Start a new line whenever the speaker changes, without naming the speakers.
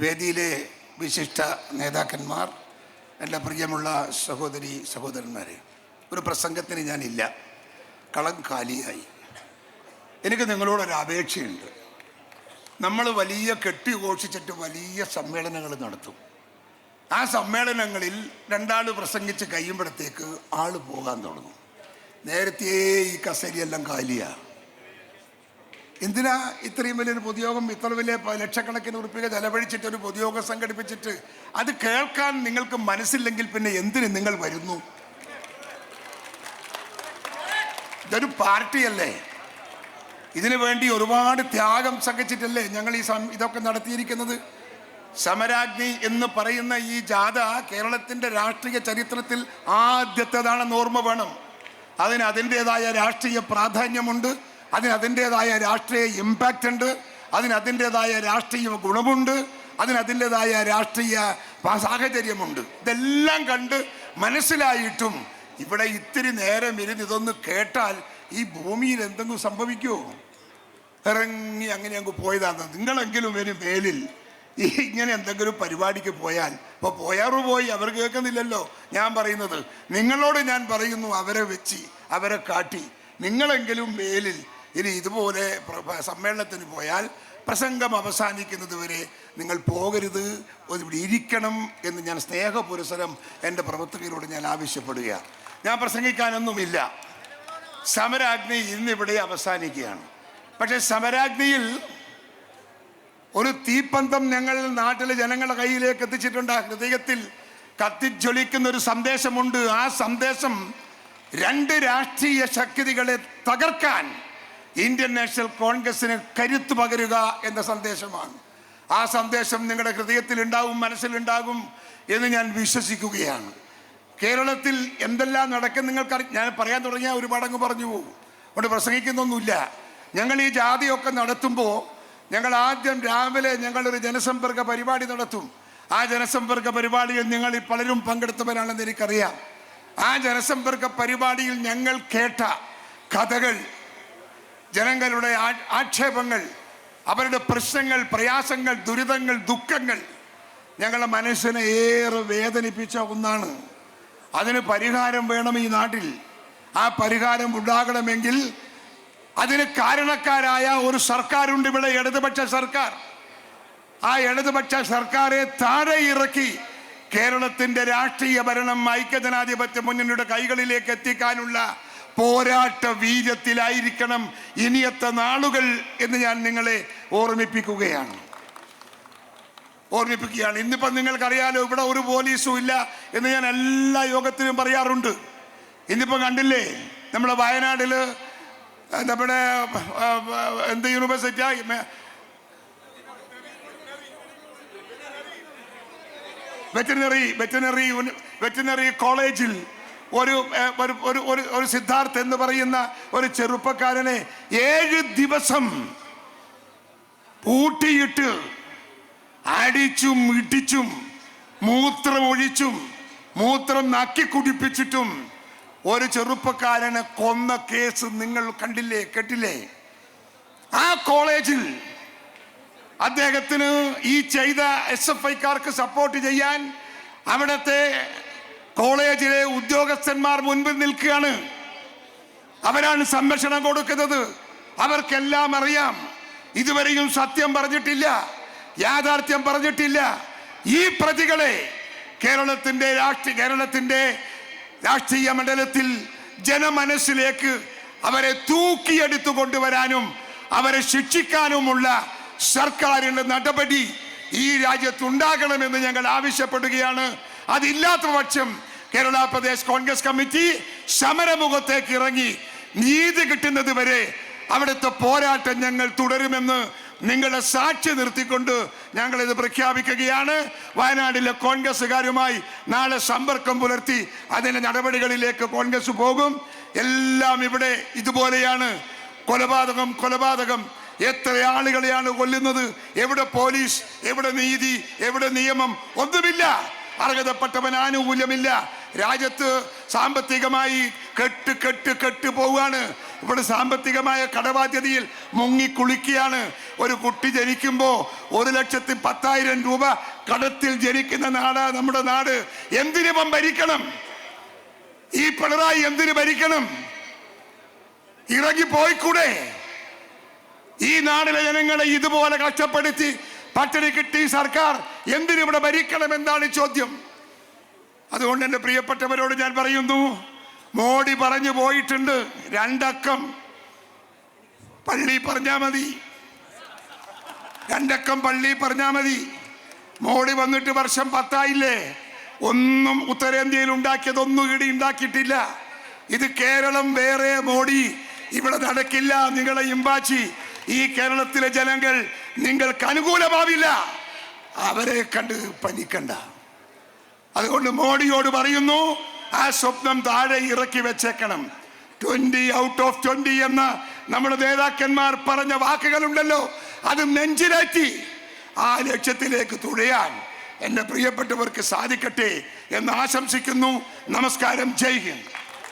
വേദിയിലെ വിശിഷ്ട നേതാക്കന്മാർ, എൻ്റെ പ്രിയമുള്ള സഹോദരി സഹോദരന്മാരെ, ഒരു പ്രസംഗത്തിന് ഞാനില്ല, കളം കാലിയായി. എനിക്ക് നിങ്ങളോടൊരു അപേക്ഷയുണ്ട്. നമ്മൾ വലിയ കെട്ടിഘോഷിച്ചിട്ട് വലിയ സമ്മേളനങ്ങൾ നടത്തും. ആ സമ്മേളനങ്ങളിൽ രണ്ടാൾ പ്രസംഗിച്ച് കഴിയുമ്പോഴത്തേക്ക് ആൾ പോകാൻ തുടങ്ങും. നേരത്തെ ഈ കസേരയെല്ലാം കാലിയാണ്. എന്തിനാ ഇത്രയും വലിയൊരു പൊതുയോഗം, ഇത്ര വലിയ ലക്ഷക്കണക്കിന് ഉറുപ്പിക ചെലവഴിച്ചിട്ട് ഒരു പൊതുയോഗം സംഘടിപ്പിച്ചിട്ട് അത് കേൾക്കാൻ നിങ്ങൾക്ക് മനസ്സില്ലെങ്കിൽ പിന്നെ എന്തിന് നിങ്ങൾ വരുന്നു? ഇതൊരു പാർട്ടിയല്ലേ? ഇതിനു വേണ്ടി ഒരുപാട് ത്യാഗം സഹിച്ചിട്ടല്ലേ ഞങ്ങൾ ഇതൊക്കെ നടത്തിയിരിക്കുന്നത്. സമരാഗ്നി എന്ന് പറയുന്ന ഈ ജാഥ കേരളത്തിൻ്റെ രാഷ്ട്രീയ ചരിത്രത്തിൽ ആദ്യത്തേതാണെന്ന് ഓർമ്മ വേണം. അതിന് അതിൻ്റെതായ രാഷ്ട്രീയ പ്രാധാന്യമുണ്ട്, അതിന് അതിൻ്റെതായ രാഷ്ട്രീയ ഇമ്പാക്റ്റ് ഉണ്ട്, അതിന് അതിൻ്റെതായ രാഷ്ട്രീയ ഗുണമുണ്ട്, അതിന് അതിൻ്റെതായ രാഷ്ട്രീയ സാഹചര്യമുണ്ട്. ഇതെല്ലാം കണ്ട് മനസ്സിലായിട്ടും ഇവിടെ ഇത്തിരി നേരം ഇരുന്ന് ഇതൊന്ന് കേട്ടാൽ ഈ ഭൂമിയിൽ എന്തെങ്കിലും സംഭവിക്കുമോ? ഇറങ്ങി അങ്ങനെ അങ്ങ് പോയതാണ്. നിങ്ങളെങ്കിലും ഒരു മേലിൽ ഇങ്ങനെ എന്തെങ്കിലും പരിപാടിക്ക് പോയാൽ, ഇപ്പോൾ പോയാറു പോയി, അവർ കേൾക്കുന്നില്ലല്ലോ ഞാൻ പറയുന്നത്. നിങ്ങളോട് ഞാൻ പറയുന്നു, അവരെ വെച്ച് അവരെ കാട്ടി നിങ്ങളെങ്കിലും മേലിൽ ഇനി ഇതുപോലെ സമ്മേളനത്തിന് പോയാൽ പ്രസംഗം അവസാനിക്കുന്നത് വരെ നിങ്ങൾ പോകരുത്, ഇവിടെ ഇരിക്കണം എന്ന് ഞാൻ സ്നേഹപുരസരം എൻ്റെ പ്രവർത്തകരോട് ഞാൻ ആവശ്യപ്പെടുകയാണ്. ഞാൻ പ്രസംഗിക്കാനൊന്നുമില്ല. സമരാഗ്നി ഇന്നിവിടെ അവസാനിക്കുകയാണ്. പക്ഷേ സമരാഗ്നിയിൽ ഒരു തീപ്പന്തം ഞങ്ങൾ നാട്ടിലെ ജനങ്ങളുടെ കയ്യിലേക്ക് എത്തിച്ചിട്ടുണ്ട്. ഹൃദയത്തിൽ കത്തിജ്വലിക്കുന്ന ഒരു സന്ദേശമുണ്ട്. ആ സന്ദേശം രണ്ട് രാഷ്ട്രീയ ശക്തികളെ തകർക്കാൻ ഇന്ത്യൻ നാഷണൽ കോൺഗ്രസിന് കരുത്ത് പകരുക എന്ന സന്ദേശമാണ്. ആ സന്ദേശം നിങ്ങളുടെ ഹൃദയത്തിൽ ഉണ്ടാകും, മനസ്സിലുണ്ടാകും എന്ന് ഞാൻ വിശ്വസിക്കുകയാണ്. കേരളത്തിൽ എന്തെല്ലാം നടക്കും നിങ്ങൾക്ക് ഞാൻ പറയാൻ തുടങ്ങിയാൽ ഒരു മടങ്ങ് പറഞ്ഞു പോകും. അതുകൊണ്ട് പ്രസംഗിക്കുന്നൊന്നുമില്ല. ഞങ്ങൾ ഈ ജാഥയൊക്കെ നടത്തുമ്പോൾ ഞങ്ങൾ ആദ്യം രാവിലെ ഞങ്ങളൊരു ജനസമ്പർക്ക പരിപാടി നടത്തും. ആ ജനസമ്പർക്ക പരിപാടിയിൽ നിങ്ങളിൽ പലരും പങ്കെടുത്തവരാണെന്ന് എനിക്കറിയാം. ആ ജനസമ്പർക്ക പരിപാടിയിൽ ഞങ്ങൾ കേട്ട കഥകൾ, ജനങ്ങളുടെ ആക്ഷേപങ്ങൾ, അവരുടെ പ്രശ്നങ്ങൾ, പ്രയാസങ്ങൾ, ദുരിതങ്ങൾ, ദുഃഖങ്ങൾ ഞങ്ങളുടെ മനസ്സിനെ ഏറെ വേദനിപ്പിച്ച ഒന്നാണ്. അതിന് പരിഹാരം വേണം ഈ നാട്ടിൽ. ആ പരിഹാരം ഉണ്ടാകണമെങ്കിൽ അതിന് കാരണക്കാരായ ഒരു സർക്കാരുണ്ട് ഇവിടെ, ഇടതുപക്ഷ സർക്കാർ. ആ ഇടതുപക്ഷ സർക്കാരെ താഴെ ഇറക്കി കേരളത്തിൻ്റെ രാഷ്ട്രീയ ഭരണം ഐക്യജനാധിപത്യ മുന്നണിയുടെ കൈകളിലേക്ക് എത്തിക്കാനുള്ള പോരാട്ട വീര്യത്തിലായിരിക്കണം ഇനിയത്തെ നാളുകൾ എന്ന് ഞാൻ നിങ്ങളെ ഓർമ്മിപ്പിക്കുകയാണ്. ഇന്നിപ്പം നിങ്ങൾക്കറിയാലോ, ഇവിടെ ഒരു പോലീസും ഇല്ല എന്ന് ഞാൻ എല്ലാ യോഗത്തിലും പറയാറുണ്ട്. ഇന്നിപ്പം കണ്ടില്ലേ, നമ്മുടെ വയനാട്ടിൽ നമ്മുടെ എന്ത് യൂണിവേഴ്സിറ്റിയാ, വെറ്റിനറി കോളേജിൽ ഒരു സിദ്ധാർത്ഥ് എന്ന് പറയുന്ന ഒരു ചെറുപ്പക്കാരനെ 7 ദിവസം പൂട്ടിയിട്ട് അടിച്ചും ഇടിച്ചും മൂത്രമൊഴിച്ചും മൂത്രം നക്കി കുടിപ്പിച്ചിട്ടും ഒരു ചെറുപ്പക്കാരനെ കൊന്ന കേസ് നിങ്ങൾ കണ്ടില്ലേ, കേട്ടില്ലേ? ആ കോളേജിൽ അദ്ദേഹത്തിന് ഈ ചെയ്ത SFIക്കാർക്ക് സപ്പോർട്ട് ചെയ്യാൻ അവിടുത്തെ കോളേജിലെ ഉദ്യോഗസ്ഥന്മാർ മുൻപിൽ നിൽക്കുകയാണ്. അവരാണ് സംരക്ഷണം കൊടുക്കുന്നത്. അവർക്കെല്ലാം അറിയാം, ഇതുവരെയും സത്യം പറഞ്ഞിട്ടില്ല, യാഥാർത്ഥ്യം പറഞ്ഞിട്ടില്ല. ഈ പ്രതികളെ കേരളത്തിൻ്റെ രാഷ്ട്രീയ മണ്ഡലത്തിൽ ജനമനസ്സിലേക്ക് അവരെ തൂക്കിയെടുത്തു കൊണ്ടുവരാനും അവരെ ശിക്ഷിക്കാനുമുള്ള സർക്കാരിൻ്റെ നടപടി ഈ രാജ്യത്തുണ്ടാകണമെന്ന് ഞങ്ങൾ ആവശ്യപ്പെടുകയാണ്. അതില്ലാത്ത പക്ഷം കേരള പ്രദേശ് കോൺഗ്രസ് കമ്മിറ്റി സമരമുഖത്തേക്ക് ഇറങ്ങി നീതി കിട്ടുന്നത് വരെ അവിടുത്തെ പോരാട്ടം ഞങ്ങൾ തുടരുമെന്ന് നിങ്ങളെ സാക്ഷി നിർത്തിക്കൊണ്ട് ഞങ്ങളിത് പ്രഖ്യാപിക്കുകയാണ്. വയനാട്ടിലെ കോൺഗ്രസ്സുകാരുമായി നാളെ സമ്പർക്കം പുലർത്തി അതിൻ്റെ നടപടികളിലേക്ക് കോൺഗ്രസ് പോകും. എല്ലാം ഇവിടെ ഇതുപോലെയാണ്. കൊലപാതകം എത്ര ആളുകളെയാണ് കൊല്ലുന്നത്? എവിടെ പോലീസ്, എവിടെ നീതി, എവിടെ നിയമം? ഒന്നുമില്ല. അർഹതപ്പെട്ടവൻ ആനുകൂല്യമില്ല. രാജ്യത്ത് സാമ്പത്തികമായി കെട്ട് പോവുകയാണ്. ഇവിടെ സാമ്പത്തികമായ കടബാധ്യതയിൽ മുങ്ങിക്കുളിക്കുകയാണ്. ഒരു കുട്ടി ജനിക്കുമ്പോൾ 1,10,000 രൂപ കടത്തിൽ ജനിക്കുന്ന നാടാ നമ്മുടെ നാട്. എന്തിനിപ്പം ഭരിക്കണം? ഈ പിണറായി എന്തിന് ഭരിക്കണം? ഇറങ്ങി പോയിക്കൂടെ? ഈ നാടിലെ ജനങ്ങളെ ഇതുപോലെ കഷ്ടപ്പെടുത്തി പട്ടിണി കിട്ടി സർക്കാർ എന്തിനിവിടെ ഭരിക്കണം എന്നാണ് ചോദ്യം. അതുകൊണ്ട് എൻ്റെ പ്രിയപ്പെട്ടവരോട് ഞാൻ പറയുന്നു, മോഡി പറഞ്ഞു പോയിട്ടുണ്ട്, 2 അക്കം പള്ളി പറഞ്ഞാൽ മതി, 2 അക്കം പള്ളി പറഞ്ഞാൽ മതി. മോഡി വന്നിട്ട് വർഷം 10 ആയില്ലേ? ഒന്നും ഉത്തരേന്ത്യയിൽ ഉണ്ടാക്കിയതൊന്നും ഇവിടെ ഉണ്ടാക്കിയിട്ടില്ല. ഇത് കേരളം വേറെ, മോഡി ഇവിടെ നടക്കില്ല. നിങ്ങളെ ഇമ്പാച്ചി ഈ കേരളത്തിലെ ജനങ്ങൾ നിങ്ങൾക്ക് അനുകൂലമാവില്ല. അവരെ കണ്ട് പനിക്കണ്ട. അതുകൊണ്ട് മോഡിയോട് പറയുന്നു, ആ സ്വപ്നം താഴെ ഇറക്കി വെച്ചേക്കണം. 20 ഔട്ട് ഓഫ് 20 എന്ന നമ്മുടെ നേതാക്കന്മാർ പറഞ്ഞ വാക്കുകളുണ്ടല്ലോ, അത് നെഞ്ചിലേറ്റി ആ ലക്ഷ്യത്തിലേക്ക് തുഴയാൻ എൻ്റെ പ്രിയപ്പെട്ടവർക്ക് സാധിക്കട്ടെ എന്ന് ആശംസിക്കുന്നു. നമസ്കാരം. ജയ് ഹിന്ദ്.